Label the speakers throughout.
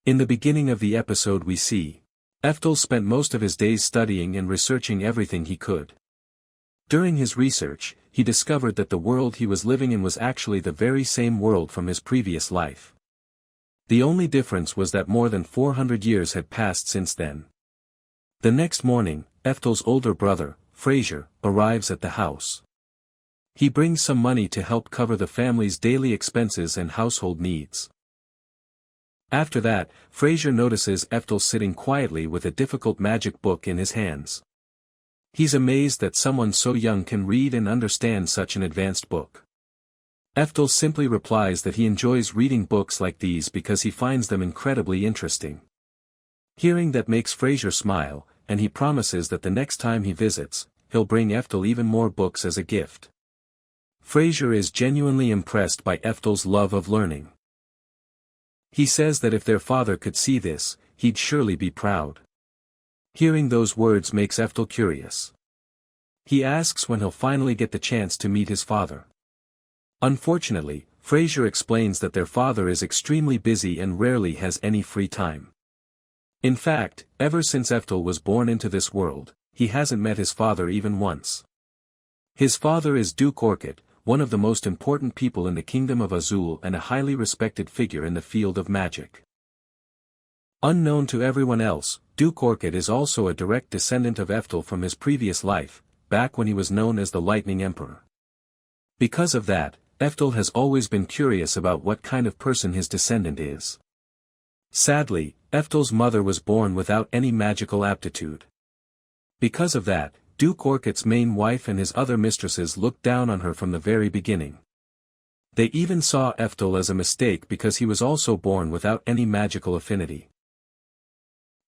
Speaker 1: In the beginning of the episode we see, Eftel spent most of his days studying and researching everything he could. During his research, he discovered that the world he was living in was actually the very same world from his previous life. The only difference was that more than 400 years had passed since then. The next morning, Eftel's older brother, Fraser, arrives at the house. He brings some money to help cover the family's daily expenses and household needs. After that, Fraser notices Eftel sitting quietly with a difficult magic book in his hands. He's amazed that someone so young can read and understand such an advanced book. Eftel simply replies that he enjoys reading books like these because he finds them incredibly interesting. Hearing that makes Fraser smile, and he promises that the next time he visits, he'll bring Eftel even more books as a gift. Fraser is genuinely impressed by Eftel's love of learning. He says that if their father could see this, he'd surely be proud. Hearing those words makes Eftel curious. He asks when he'll finally get the chance to meet his father. Unfortunately, Fraser explains that their father is extremely busy and rarely has any free time. In fact, ever since Eftel was born into this world, he hasn't met his father even once. His father is Duke Orchid, one of the most important people in the Kingdom of Azul and a highly respected figure in the field of magic. Unknown to everyone else, Duke Orchid is also a direct descendant of Eftel from his previous life, back when he was known as the Lightning Emperor. Because of that, Eftel has always been curious about what kind of person his descendant is. Sadly, Eftel's mother was born without any magical aptitude. Because of that, Duke Orchid's main wife and his other mistresses looked down on her from the very beginning. They even saw Eftel as a mistake because he was also born without any magical affinity.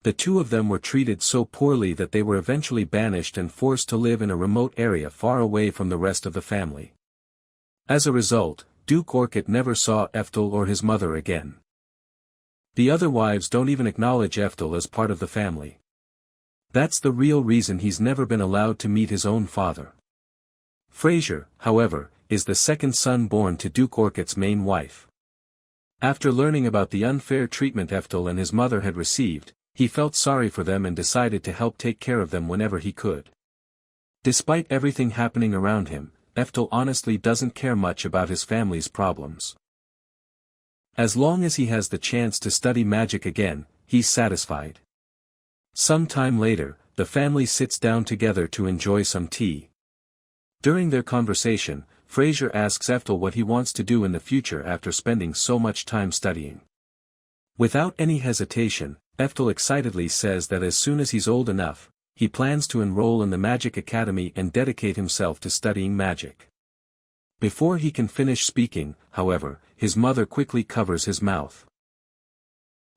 Speaker 1: The two of them were treated so poorly that they were eventually banished and forced to live in a remote area far away from the rest of the family. As a result, Duke Orchid never saw Eftel or his mother again. The other wives don't even acknowledge Eftel as part of the family. That's the real reason he's never been allowed to meet his own father. Fraser, however, is the second son born to Duke Orchid's main wife. After learning about the unfair treatment Eftel and his mother had received, he felt sorry for them and decided to help take care of them whenever he could. Despite everything happening around him, Eftel honestly doesn't care much about his family's problems. As long as he has the chance to study magic again, he's satisfied. Some time later, the family sits down together to enjoy some tea. During their conversation, Fraser asks Eftel what he wants to do in the future after spending so much time studying. Without any hesitation, Eftel excitedly says that as soon as he's old enough, he plans to enroll in the Magic Academy and dedicate himself to studying magic. Before he can finish speaking, however, his mother quickly covers his mouth.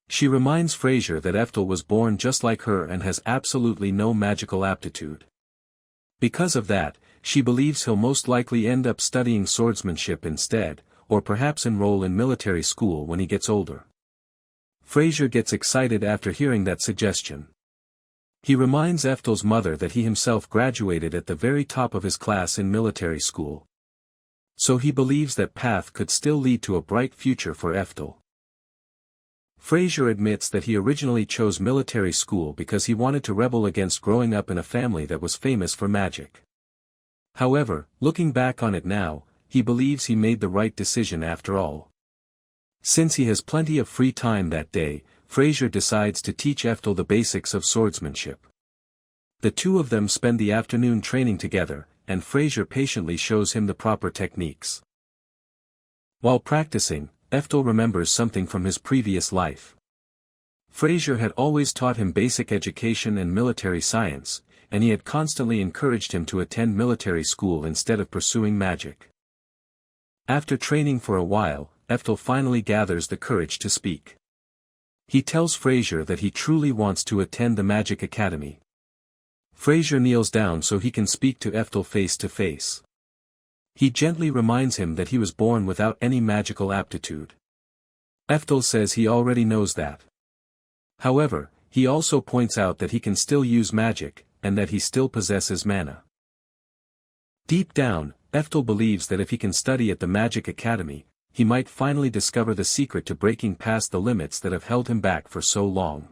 Speaker 1: She reminds Fraser that Eftel was born just like her and has absolutely no magical aptitude. Because of that, she believes he'll most likely end up studying swordsmanship instead, or perhaps enroll in military school when he gets older. Fraser gets excited after hearing that suggestion. He reminds Eftel's mother that he himself graduated at the very top of his class in military school. So he believes that path could still lead to a bright future for Eftel. Fraser admits that he originally chose military school because he wanted to rebel against growing up in a family that was famous for magic. However, looking back on it now, he believes he made the right decision after all. Since he has plenty of free time that day, Fraser decides to teach Eftel the basics of swordsmanship. The two of them spend the afternoon training together, and Fraser patiently shows him the proper techniques. While practicing, Eftel remembers something from his previous life. Fraser had always taught him basic education and military science, and he had constantly encouraged him to attend military school instead of pursuing magic. After training for a while, Eftel finally gathers the courage to speak. He tells Fraser that he truly wants to attend the Magic Academy. Fraser kneels down so he can speak to Eftel face to face. He gently reminds him that he was born without any magical aptitude. Eftel says he already knows that. However, he also points out that he can still use magic, and that he still possesses mana. Deep down, Eftel believes that if he can study at the Magic Academy, he might finally discover the secret to breaking past the limits that have held him back for so long.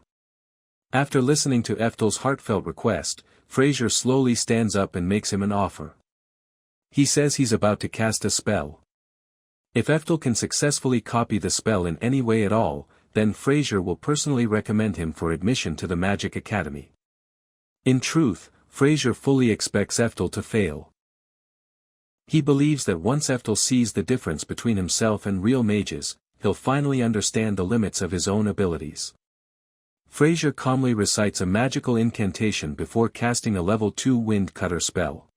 Speaker 1: After listening to Eftel's heartfelt request, Fraser slowly stands up and makes him an offer. He says he's about to cast a spell. If Eftel can successfully copy the spell in any way at all, then Fraser will personally recommend him for admission to the Magic Academy. In truth, Fraser fully expects Eftel to fail. He believes that once Eftel sees the difference between himself and real mages, he'll finally understand the limits of his own abilities. Fraser calmly recites a magical incantation before casting a level 2 wind cutter spell.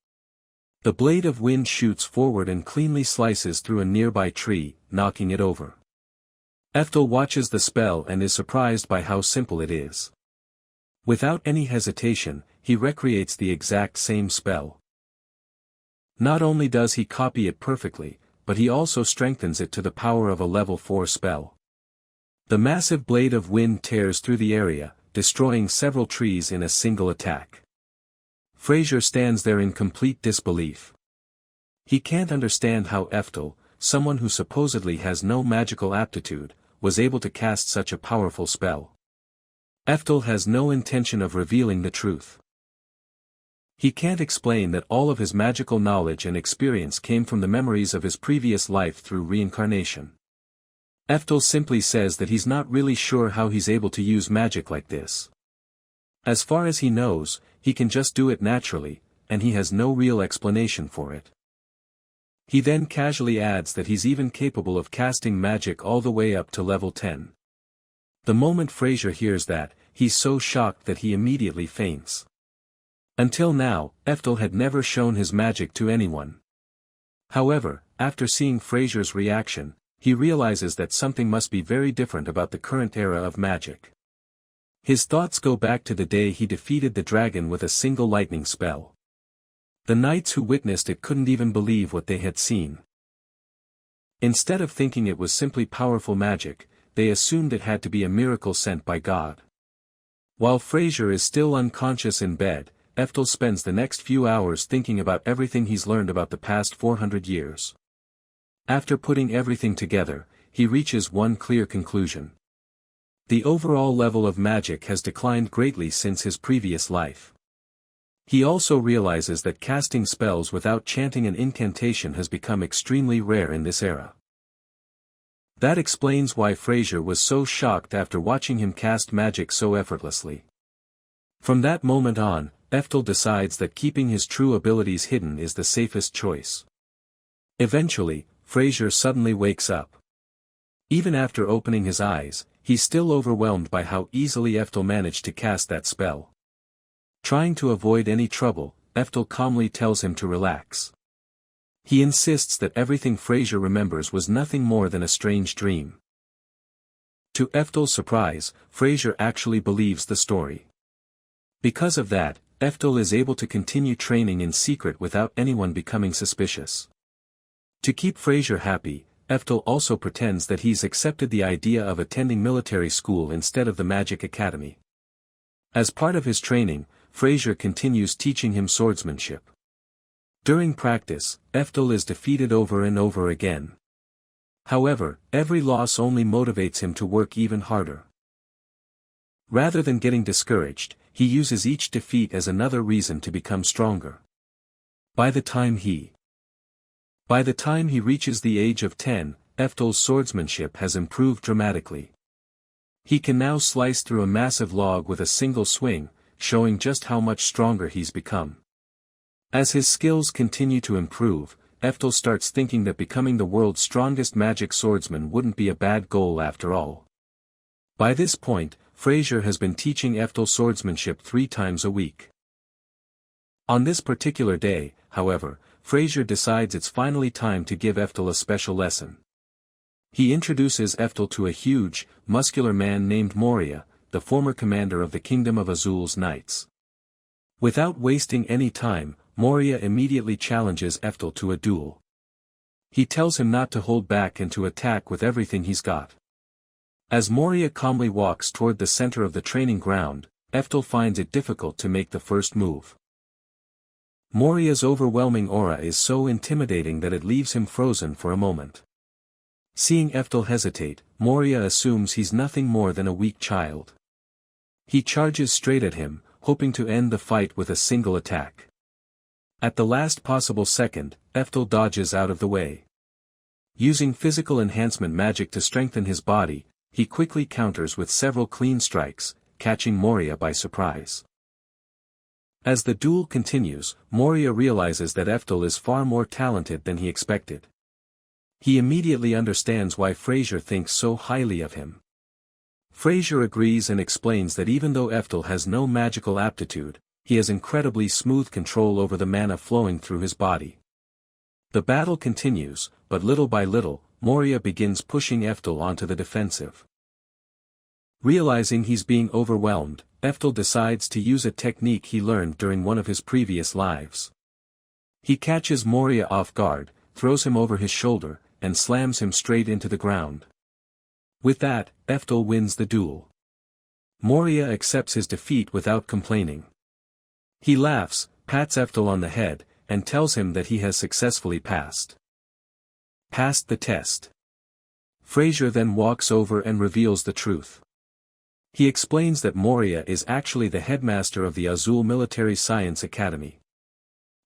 Speaker 1: The blade of wind shoots forward and cleanly slices through a nearby tree, knocking it over. Eftel watches the spell and is surprised by how simple it is. Without any hesitation, he recreates the exact same spell. Not only does he copy it perfectly, but he also strengthens it to the power of a level 4 spell. The massive blade of wind tears through the area, destroying several trees in a single attack. Fraser stands there in complete disbelief. He can't understand how Eftel, someone who supposedly has no magical aptitude, was able to cast such a powerful spell. Eftel has no intention of revealing the truth. He can't explain that all of his magical knowledge and experience came from the memories of his previous life through reincarnation. Eftel simply says that he's not really sure how he's able to use magic like this. As far as he knows, he can just do it naturally, and he has no real explanation for it. He then casually adds that he's even capable of casting magic all the way up to level 10. The moment Fraser hears that, he's so shocked that he immediately faints. Until now, Eftel had never shown his magic to anyone. However, after seeing Fraser's reaction, he realizes that something must be very different about the current era of magic. His thoughts go back to the day he defeated the dragon with a single lightning spell. The knights who witnessed it couldn't even believe what they had seen. Instead of thinking it was simply powerful magic, they assumed it had to be a miracle sent by God. While Fraser is still unconscious in bed, Eftel spends the next few hours thinking about everything he's learned about the past 400 years. After putting everything together, he reaches one clear conclusion. The overall level of magic has declined greatly since his previous life. He also realizes that casting spells without chanting an incantation has become extremely rare in this era. That explains why Fraser was so shocked after watching him cast magic so effortlessly. From that moment on, Eftel decides that keeping his true abilities hidden is the safest choice. Eventually, Fraser suddenly wakes up. Even after opening his eyes, he's still overwhelmed by how easily Eftel managed to cast that spell. Trying to avoid any trouble, Eftel calmly tells him to relax. He insists that everything Fraser remembers was nothing more than a strange dream. To Eftel's surprise, Fraser actually believes the story. Because of that, Eftel is able to continue training in secret without anyone becoming suspicious. To keep Fraser happy, Eftel also pretends that he's accepted the idea of attending military school instead of the Magic Academy. As part of his training, Fraser continues teaching him swordsmanship. During practice, Eftel is defeated over and over again. However, every loss only motivates him to work even harder. Rather than getting discouraged, he uses each defeat as another reason to become stronger. By the time he reaches the age of 10, Eftel's swordsmanship has improved dramatically. He can now slice through a massive log with a single swing, showing just how much stronger he's become. As his skills continue to improve, Eftel starts thinking that becoming the world's strongest magic swordsman wouldn't be a bad goal after all. By this point, Fraser has been teaching Eftel swordsmanship 3 times a week. On this particular day, however, Fraser decides it's finally time to give Eftel a special lesson. He introduces Eftel to a huge, muscular man named Moria, the former commander of the Kingdom of Azul's Knights. Without wasting any time, Moria immediately challenges Eftel to a duel. He tells him not to hold back and to attack with everything he's got. As Moria calmly walks toward the center of the training ground, Eftel finds it difficult to make the first move. Moria's overwhelming aura is so intimidating that it leaves him frozen for a moment. Seeing Eftel hesitate, Moria assumes he's nothing more than a weak child. He charges straight at him, hoping to end the fight with a single attack. At the last possible second, Eftel dodges out of the way. Using physical enhancement magic to strengthen his body, he quickly counters with several clean strikes, catching Moria by surprise. As the duel continues, Moria realizes that Eftel is far more talented than he expected. He immediately understands why Fraser thinks so highly of him. Fraser agrees and explains that even though Eftel has no magical aptitude, he has incredibly smooth control over the mana flowing through his body. The battle continues, but little by little, Moria begins pushing Eftel onto the defensive. Realizing he's being overwhelmed, Eftel decides to use a technique he learned during one of his previous lives. He catches Moria off guard, throws him over his shoulder, and slams him straight into the ground. With that, Eftel wins the duel. Moria accepts his defeat without complaining. He laughs, pats Eftel on the head, and tells him that he has successfully passed the test. Fraser then walks over and reveals the truth. He explains that Moria is actually the headmaster of the Azul Military Science Academy.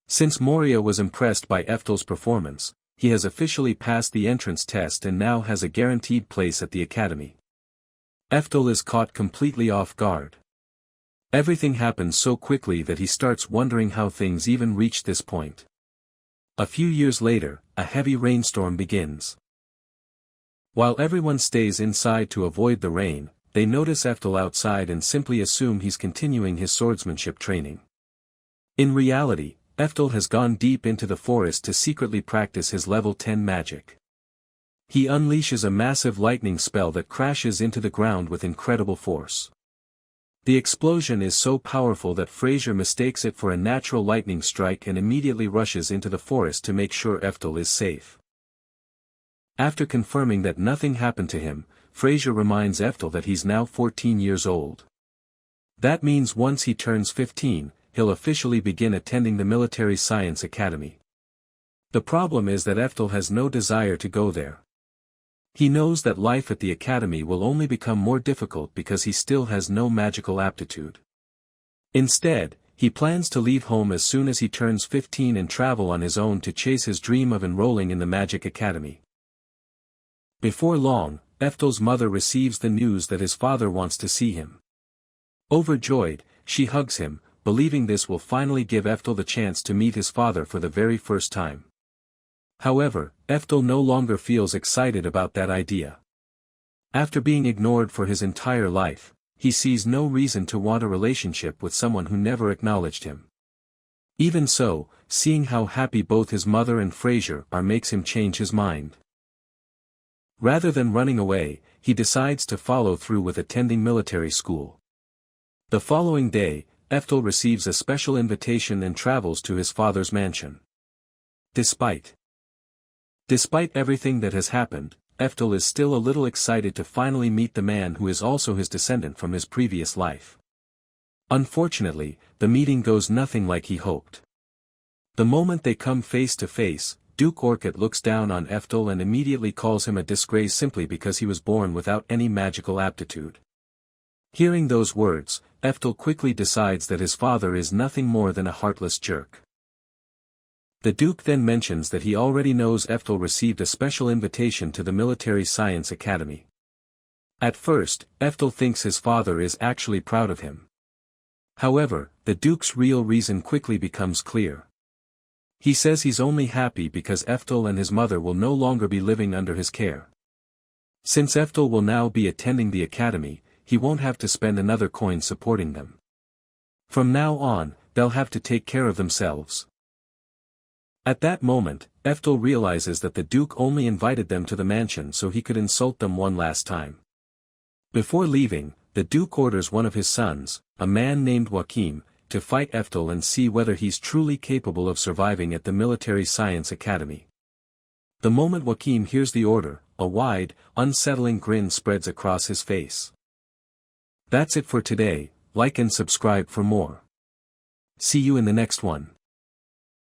Speaker 1: Since Moria was impressed by Eftel's performance, he has officially passed the entrance test and now has a guaranteed place at the academy. Eftel is caught completely off guard. Everything happens so quickly that he starts wondering how things even reached this point. A few years later, a heavy rainstorm begins. While everyone stays inside to avoid the rain, they notice Eftel outside and simply assume he's continuing his swordsmanship training. In reality, Eftel has gone deep into the forest to secretly practice his level 10 magic. He unleashes a massive lightning spell that crashes into the ground with incredible force. The explosion is so powerful that Fraser mistakes it for a natural lightning strike and immediately rushes into the forest to make sure Eftel is safe. After confirming that nothing happened to him, Fraser reminds Eftel that he's now 14 years old. That means once he turns 15, he'll officially begin attending the Military Science Academy. The problem is that Eftel has no desire to go there. He knows that life at the academy will only become more difficult because he still has no magical aptitude. Instead, he plans to leave home as soon as he turns 15 and travel on his own to chase his dream of enrolling in the Magic Academy. Before long, Eftel's mother receives the news that his father wants to see him. Overjoyed, she hugs him, believing this will finally give Eftel the chance to meet his father for the very first time. However, Eftel no longer feels excited about that idea. After being ignored for his entire life, he sees no reason to want a relationship with someone who never acknowledged him. Even so, seeing how happy both his mother and Fraser are makes him change his mind. Rather than running away, he decides to follow through with attending military school. The following day, Eftel receives a special invitation and travels to his father's mansion. Despite everything that has happened, Eftel is still a little excited to finally meet the man who is also his descendant from his previous life. Unfortunately, the meeting goes nothing like he hoped. The moment they come face to face, Duke Orchid looks down on Eftel and immediately calls him a disgrace simply because he was born without any magical aptitude. Hearing those words, Eftel quickly decides that his father is nothing more than a heartless jerk. The Duke then mentions that he already knows Eftel received a special invitation to the Military Science Academy. At first, Eftel thinks his father is actually proud of him. However, the Duke's real reason quickly becomes clear. He says he's only happy because Eftel and his mother will no longer be living under his care. Since Eftel will now be attending the academy, he won't have to spend another coin supporting them. From now on, they'll have to take care of themselves. At that moment, Eftel realizes that the Duke only invited them to the mansion so he could insult them one last time. Before leaving, the Duke orders one of his sons, a man named Joachim, to fight Eftel and see whether he's truly capable of surviving at the Military Science Academy. The moment Joachim hears the order, a wide, unsettling grin spreads across his face. That's it for today. Like and subscribe for more. See you in the next one.